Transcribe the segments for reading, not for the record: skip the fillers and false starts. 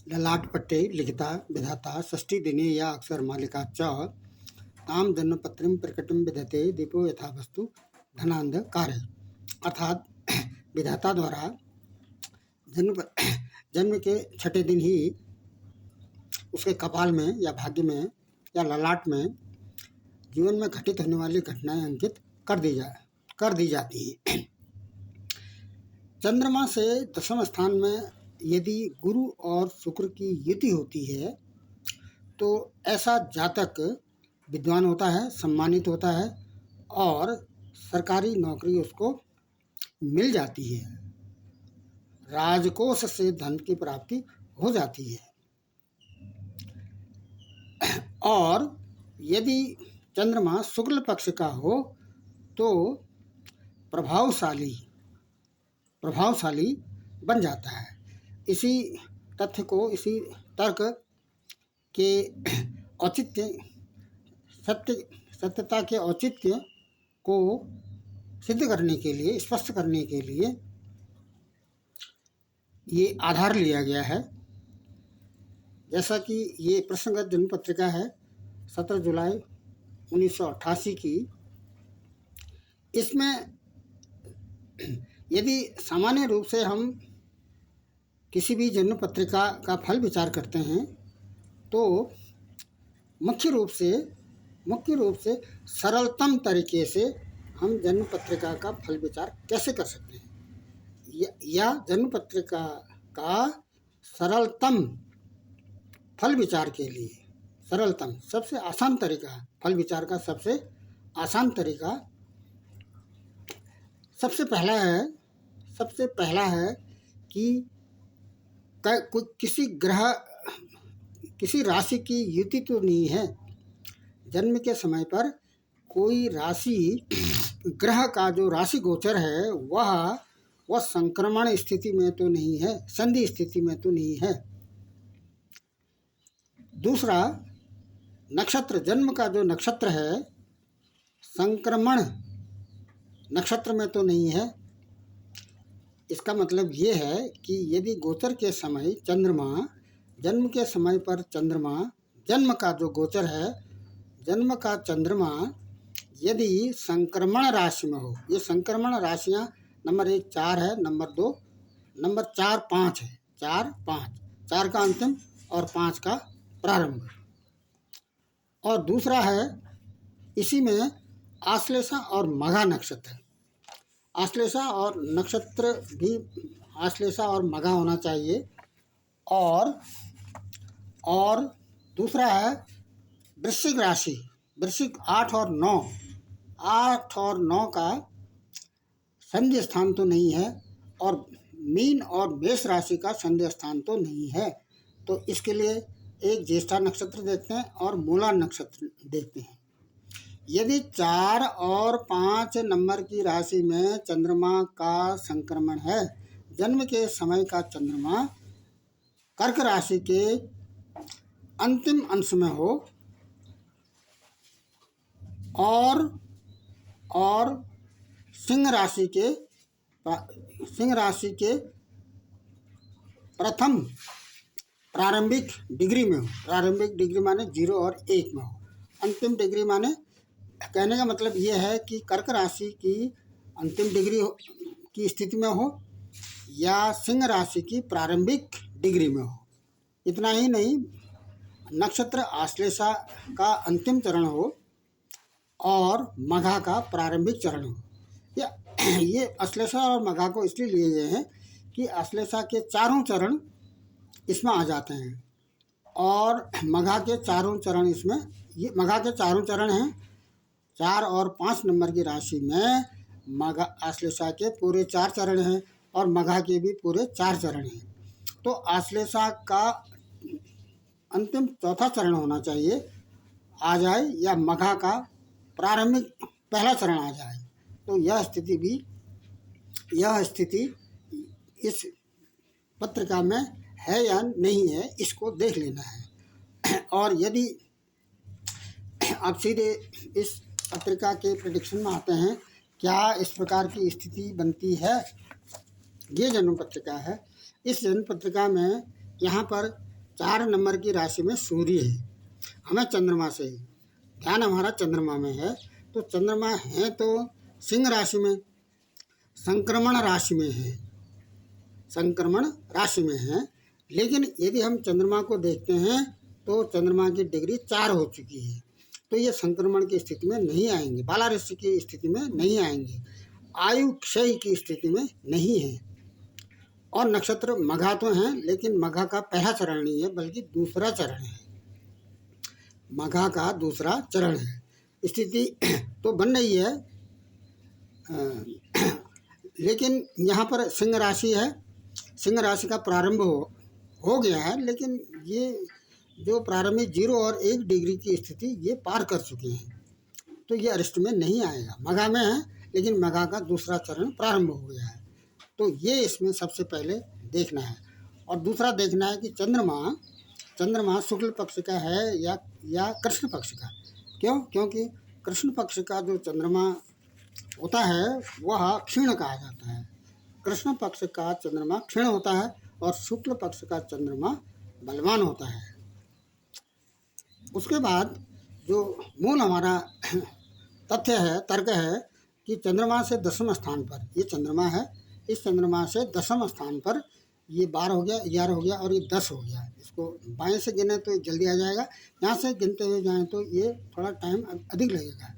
ललाटपट्टे लिखिता विधाता षष्ठीदिने या अक्षरमालिका च तां जन्मपत्रीं प्रकटिं विधते दीपो यथा वस्तु धनांधकारे। अर्थात विधाता द्वारा जन्म के छठे दिन ही उसके कपाल में या भाग्य में या ललाट में जीवन में घटित होने वाली घटनाएं अंकित कर दी जाती हैं। चंद्रमा से दशम स्थान में यदि गुरु और शुक्र की युति होती है तो ऐसा जातक विद्वान होता है, सम्मानित होता है और सरकारी नौकरी उसको मिल जाती है, राजकोष से धन की प्राप्ति हो जाती है। और यदि चंद्रमा शुक्ल पक्ष का हो तो प्रभावशाली बन जाता है। इसी तथ्य को, इसी तर्क के औचित्य सत्यता के औचित्य को सिद्ध करने के लिए, स्पष्ट करने के लिए ये आधार लिया गया है। जैसा कि ये प्रसंगत जन्म पत्रिका है 17 जुलाई 1988 की। इसमें यदि सामान्य रूप से हम किसी भी जन्म पत्रिका का फल विचार करते हैं तो मुख्य रूप से सरलतम तरीके से हम जन्म पत्रिका का फल विचार कैसे कर सकते हैं, या जन्म पत्रिका का सरलतम फल विचार के लिए सरलतम सबसे आसान तरीका, फल विचार का सबसे आसान तरीका सबसे पहला है कि किसी राशि की युति तो नहीं है। जन्म के समय पर कोई राशि, ग्रह का जो राशि गोचर है वह संक्रमण स्थिति में तो नहीं है, संधि स्थिति में तो नहीं है। दूसरा, नक्षत्र, जन्म का जो नक्षत्र है संक्रमण नक्षत्र में तो नहीं है। इसका मतलब ये है कि यदि गोचर के समय चंद्रमा, जन्म के समय पर चंद्रमा, जन्म का जो गोचर है, जन्म का चंद्रमा यदि संक्रमण राशि में हो, ये संक्रमण राशियां नंबर 1 4 है, नंबर 2 नंबर 4 5 है, 4 का अंतिम और 5 का प्रारंभ। और दूसरा है इसी में आश्लेषा और मघा नक्षत्र। आश्लेषा और नक्षत्र भी आश्लेषा और मघा होना चाहिए। और दूसरा है वृश्चिक राशि, वृश्चिक 8 और 9 का संध्या स्थान तो नहीं है, और मीन और मेष राशि का संध्या स्थान तो नहीं है। तो इसके लिए एक ज्येष्ठा नक्षत्र देखते हैं और मूला नक्षत्र देखते हैं। यदि 4 और 5 नंबर की राशि में चंद्रमा का संक्रमण है, जन्म के समय का चंद्रमा कर्क राशि के अंतिम अंश में हो और सिंह राशि के प्रथम प्रारंभिक डिग्री में हो। प्रारंभिक डिग्री माने 0 और 1 में हो। अंतिम डिग्री माने, कहने का मतलब ये है कि कर्क राशि की अंतिम डिग्री की स्थिति में हो या सिंह राशि की प्रारंभिक डिग्री में हो। इतना ही नहीं, नक्षत्र आश्लेषा का अंतिम चरण हो और मघा का प्रारंभिक चरण हो। ये आश्लेषा और मघा को इसलिए लिए गए हैं कि आश्लेषा के चारों चरण इसमें आ जाते हैं और मघा के चारों चरण इसमें, ये मघा के चारों चरण हैं। 4 और 5 नंबर की राशि में मघा, आश्लेषा के पूरे 4 चरण हैं और मघा के भी पूरे 4 चरण हैं। तो आश्लेषा का अंतिम चौथा चरण होना चाहिए, आ जाए, या मघा का प्रारंभिक पहला चरण आ जाए। तो यह स्थिति इस पत्रिका में है या नहीं है, इसको देख लेना है। और यदि आप सीधे इस पत्रिका के प्रेडिक्शन में आते हैं, क्या इस प्रकार की स्थिति बनती है, ये जन्म पत्रिका है, इस जन्म पत्रिका में यहाँ पर 4 नंबर की राशि में सूर्य है, हमें चंद्रमा से ध्यान हमारा चंद्रमा में है। तो चंद्रमा है तो सिंह राशि में, संक्रमण राशि में है, संक्रमण राशि में है। लेकिन यदि हम चंद्रमा को देखते हैं तो चंद्रमा की डिग्री 4 हो चुकी है, तो ये संक्रमण की स्थिति में नहीं आएंगे, बाला ऋषि की स्थिति में नहीं आएंगे, आयु क्षय की स्थिति में नहीं है। और नक्षत्र मघा तो हैं, लेकिन मघा का पहला चरण नहीं है बल्कि दूसरा चरण है, मघा का दूसरा चरण है। स्थिति तो बन रही है, लेकिन यहाँ पर सिंह राशि है, सिंह राशि का प्रारंभ हो गया है, लेकिन ये जो प्रारंभिक 0 और 1 डिग्री की स्थिति ये पार कर चुके हैं, तो ये अरिष्ट में नहीं आएगा। मघा में है, लेकिन मघा का दूसरा चरण प्रारंभ हो गया है, तो ये इसमें सबसे पहले देखना है। और दूसरा देखना है कि चंद्रमा शुक्ल पक्ष का है या कृष्ण पक्ष का। क्यों? क्योंकि कृष्ण पक्ष का जो चंद्रमा होता है वह क्षीण कहा जाता है, कृष्ण पक्ष का चंद्रमा क्षीण होता है और शुक्ल पक्ष का चंद्रमा बलवान होता है। उसके बाद जो मूल हमारा तथ्य है, तर्क है कि चंद्रमा से 10वें स्थान पर ये चंद्रमा है, इस चंद्रमा से 10वें स्थान पर ये 12 हो गया, 11 हो गया और ये 10 हो गया। इसको बाएं से गिने तो जल्दी आ जाएगा, यहाँ से गिनते हुए जाएं तो ये थोड़ा टाइम अधिक लगेगा।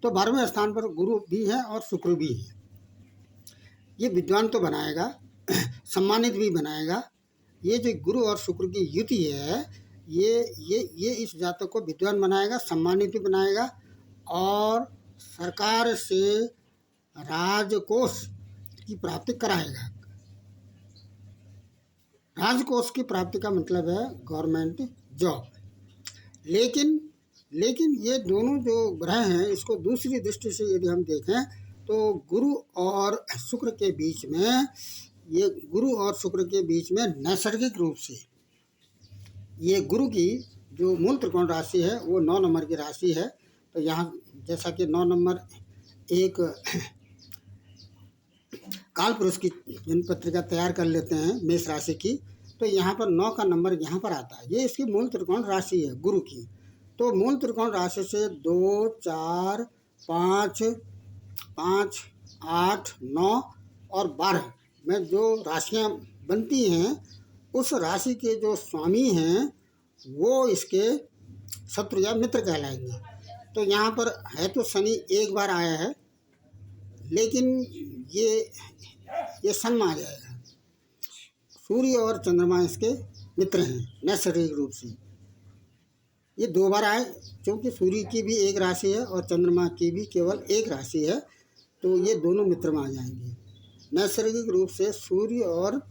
तो 12वें स्थान पर गुरु भी है और शुक्र भी है। ये विद्वान तो बनाएगा, सम्मानित भी बनाएगा। ये जो गुरु और शुक्र की युति है ये इस जातक को विद्वान बनाएगा, सम्मानित भी बनाएगा और सरकार से राजकोष की प्राप्ति कराएगा। राजकोष की प्राप्ति का मतलब है गवर्नमेंट जॉब। लेकिन ये दोनों जो ग्रह हैं, इसको दूसरी दृष्टि से यदि हम देखें तो गुरु और शुक्र के बीच में, ये गुरु और शुक्र के बीच में नैसर्गिक रूप से ये गुरु की जो मूल त्रिकोण राशि है वो 9 नंबर की राशि है। तो यहाँ जैसा कि 9 नंबर एक काल पुरुष की जन्म पत्रिका तैयार कर लेते हैं मेष राशि की, तो यहाँ पर 9 का नंबर यहाँ पर आता है, ये इसकी मूल त्रिकोण राशि है गुरु की। तो मूल त्रिकोण राशि से 2, 4, 5, 8, 9 और 12 में जो राशियाँ बनती हैं, उस राशि के जो स्वामी हैं वो इसके शत्रु या मित्र कहलाएंगे। तो यहाँ पर है तो शनि एक बार आया है, लेकिन ये सन में आ जाएगा। सूर्य और चंद्रमा इसके मित्र हैं नैसर्गिक रूप से। ये 2 बार आए, क्योंकि सूर्य की भी एक राशि है और चंद्रमा की भी केवल एक राशि है, तो ये दोनों मित्र में आ जाएंगे नैसर्गिक रूप से। सूर्य और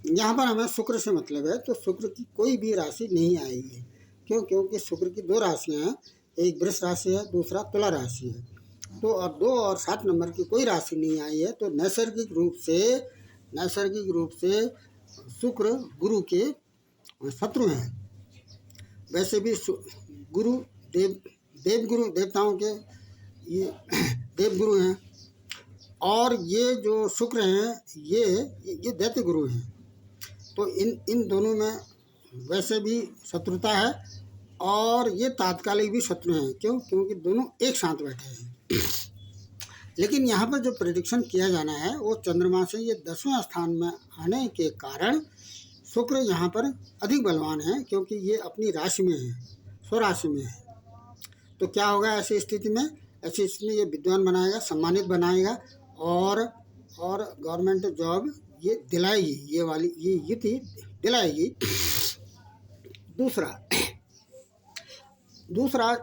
यहाँ पर हमें शुक्र से मतलब है, तो शुक्र की कोई भी राशि नहीं आएगी। क्यों? क्योंकि शुक्र की 2 राशियाँ हैं, एक वृष राशि है, दूसरा तुला राशि है। तो और 2 और 7 नंबर की कोई राशि नहीं आई है, तो नैसर्गिक रूप से शुक्र गुरु के शत्रु हैं। वैसे भी गुरु देवगुरु, देवताओं के ये देवगुरु हैं, और ये जो शुक्र हैं ये दैत्य गुरु हैं। तो इन दोनों में वैसे भी शत्रुता है और ये तात्कालिक भी शत्रु हैं। क्यों? क्योंकि दोनों एक साथ बैठे हैं। लेकिन यहाँ पर जो प्रेडिक्शन किया जाना है वो चंद्रमा से ये 10वें स्थान में आने के कारण शुक्र यहाँ पर अधिक बलवान है, क्योंकि ये अपनी राशि में है, स्वराशि में है। तो क्या होगा ऐसी स्थिति में? ऐसी स्थिति में ये विद्वान बनाएगा, सम्मानित बनाएगा और गवर्नमेंट जॉब ये दिलाएगी, ये युति दिलाएगी। दूसरा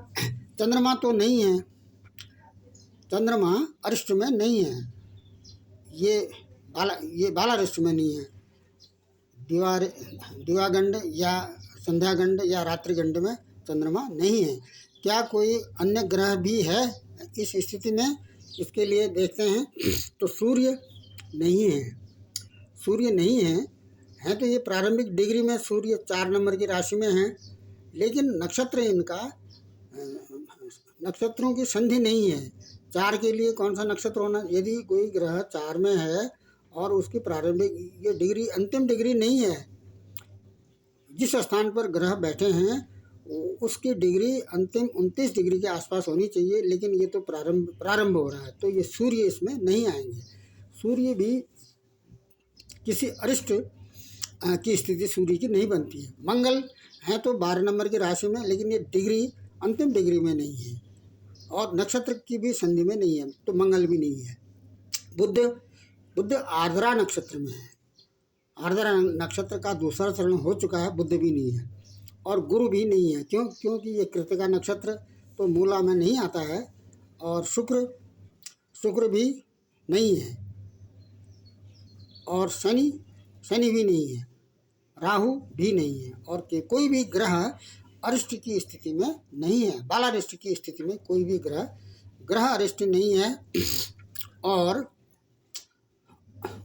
चंद्रमा तो नहीं है, चंद्रमा अरिष्ट में नहीं है, ये बालारिष्ट में नहीं है, दिवागंड या संध्यागंड या रात्रिगंड में चंद्रमा नहीं है। क्या कोई अन्य ग्रह भी है इस स्थिति में? इसके लिए देखते हैं। तो सूर्य नहीं है तो ये प्रारंभिक डिग्री में सूर्य 4 नंबर की राशि में है, लेकिन नक्षत्र इनका नक्षत्रों की संधि नहीं है। 4 के लिए कौन सा नक्षत्र होना? यदि कोई ग्रह 4 में है और उसकी प्रारंभिक ये डिग्री अंतिम डिग्री नहीं है। जिस स्थान पर ग्रह बैठे हैं उसकी डिग्री अंतिम 29 डिग्री के आसपास होनी चाहिए, लेकिन ये तो प्रारंभ हो रहा है, तो ये सूर्य इसमें नहीं आएंगे। सूर्य भी किसी अरिष्ट की स्थिति सूर्य की नहीं बनती है। मंगल है तो 12 नंबर की राशि में, लेकिन ये डिग्री अंतिम डिग्री में नहीं है और नक्षत्र की भी संधि में नहीं है, तो मंगल भी नहीं है। बुध आर्द्रा नक्षत्र में है। आर्द्रा नक्षत्र का दूसरा चरण हो चुका है, बुध भी नहीं है और गुरु भी नहीं है। क्योंकि ये कृतिका नक्षत्र तो मूला में नहीं आता है और शुक्र भी नहीं है और शनि भी नहीं है, राहु भी नहीं है और कोई भी ग्रह अरिष्ट की स्थिति में नहीं है। बालारिष्ट की स्थिति में कोई भी ग्रह अरिष्ट नहीं है और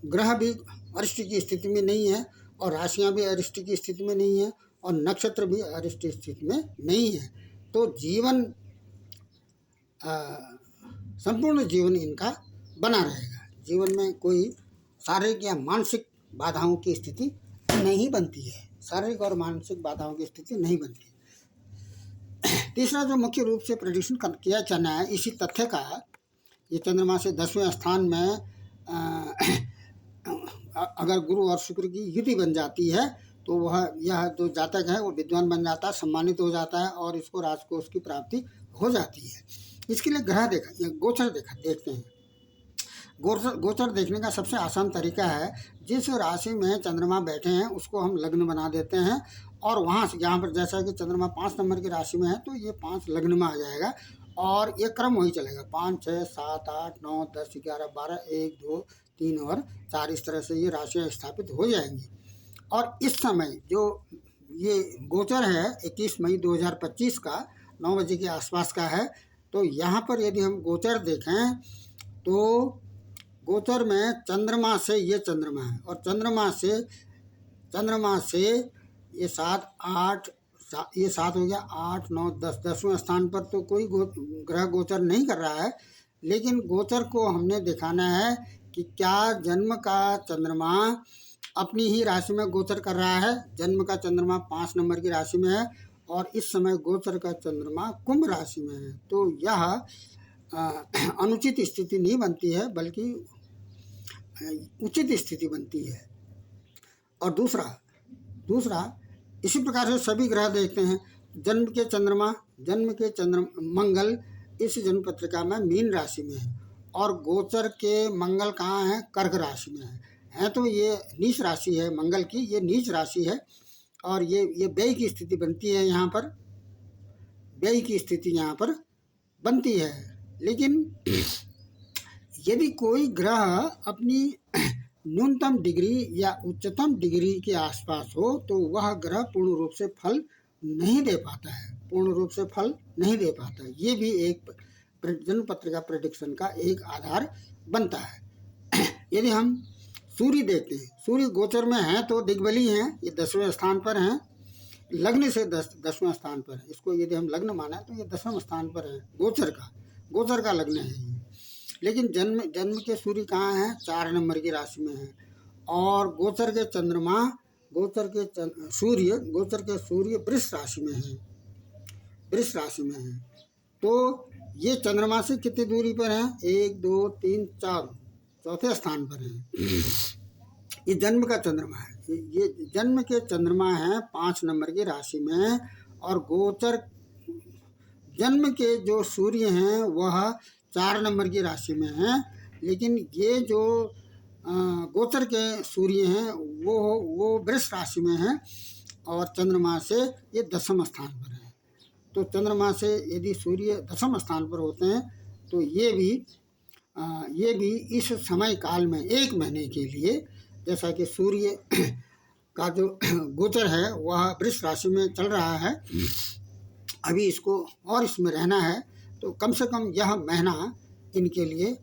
ग्रह भी अरिष्ट की स्थिति में नहीं है और राशियां भी अरिष्ट की स्थिति में नहीं है और नक्षत्र भी अरिष्ट स्थिति में नहीं है। तो जीवन संपूर्ण जीवन इनका बना रहेगा। जीवन में कोई शारीरिक या मानसिक बाधाओं की स्थिति नहीं बनती है। शारीरिक और मानसिक बाधाओं की स्थिति नहीं बनती। तीसरा जो मुख्य रूप से प्रेडिक्शन किया जाना है इसी तथ्य का, ये चंद्रमा से 10वें स्थान में अगर गुरु और शुक्र की युति बन जाती है तो यह जो जातक है वो विद्वान बन जाता है, सम्मानित हो जाता है और इसको राजकोष की प्राप्ति हो जाती है। इसके लिए ग्रह गोचर देखते हैं। गोचर देखने का सबसे आसान तरीका है, जिस राशि में चंद्रमा बैठे हैं उसको हम लग्न बना देते हैं और वहाँ से यहाँ पर जैसा कि चंद्रमा 5 नंबर की राशि में है तो ये 5 लग्न में आ जाएगा और ये क्रम वही चलेगा 5, 6, 7, 8, 9, 10, 11, 12, 1, 2, 3 और 4 इस तरह से ये राशियाँ स्थापित हो जाएंगी। और इस समय जो ये गोचर है 21 मई 2025 का 9 बजे के आसपास का है। तो यहाँ पर यदि हम गोचर देखें तो गोचर में चंद्रमा से ये चंद्रमा है और चंद्रमा से ये 7, 8 ये 7 हो गया, 8, 9, 10 10वें स्थान पर तो कोई ग्रह गोचर नहीं कर रहा है, लेकिन गोचर को हमने दिखाना है कि क्या जन्म का चंद्रमा अपनी ही राशि में गोचर कर रहा है। जन्म का चंद्रमा 5 नंबर की राशि में है और इस समय गोचर का चंद्रमा कुंभ राशि में है, तो यह अनुचित स्थिति नहीं बनती है बल्कि उचित स्थिति बनती है। और दूसरा इसी प्रकार से सभी ग्रह देखते हैं। जन्म के मंगल इस जन्म पत्रिका में मीन राशि में है और गोचर के मंगल कहाँ है, कर्क राशि में है तो ये नीच राशि है मंगल की, ये नीच राशि है और ये व्यय की स्थिति बनती है, यहाँ पर व्यय की स्थिति यहाँ पर बनती है। लेकिन यदि कोई ग्रह अपनी न्यूनतम डिग्री या उच्चतम डिग्री के आसपास हो तो वह ग्रह पूर्ण रूप से फल नहीं दे पाता है। ये भी एक जन्म पत्रिका प्रेडिक्शन का एक आधार बनता है। यदि हम सूर्य देखते हैं, सूर्य गोचर में है तो दिग्बली हैं, ये 10वें स्थान पर हैं, लग्न से 10वें स्थान पर है। इसको यदि हम लग्न माना तो ये 10वें स्थान पर है गोचर का लग्न है ये। लेकिन जन्म के सूर्य कहाँ हैं, 4 नंबर की राशि में है और गोचर के सूर्य वृष राशि में है। तो ये चंद्रमा से कितनी दूरी पर है, 1, 2, 3, 4 चौथे स्थान पर है। ये जन्म का चंद्रमा है, ये जन्म के चंद्रमा है 5 नंबर की राशि में और गोचर जन्म के जो सूर्य हैं वह 4 नंबर की राशि में है। लेकिन ये जो गोचर के सूर्य हैं वो वृष राशि में है और चंद्रमा से ये 10वें स्थान पर है। तो चंद्रमा से यदि सूर्य 10वें स्थान पर होते हैं तो ये भी इस समय काल में 1 महीने के लिए, जैसा कि सूर्य का जो गोचर है वह वृष राशि में चल रहा है, अभी इसको और इसमें रहना है तो कम से कम यह महीना इनके लिए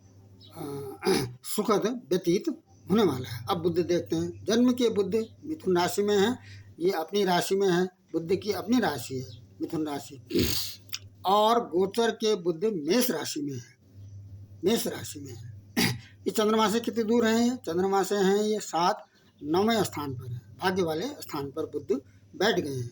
सुखद व्यतीत होने वाला है। अब बुध देखते हैं। जन्म के बुध मिथुन राशि में है, ये अपनी राशि में है, बुध की अपनी राशि है मिथुन राशि, और गोचर के बुध मेष राशि में है। ये चंद्रमा से कितनी दूर है? ये चंद्रमा से हैं ये 7, 9वें स्थान पर है, भाग्य वाले स्थान पर बुध बैठ गए हैं।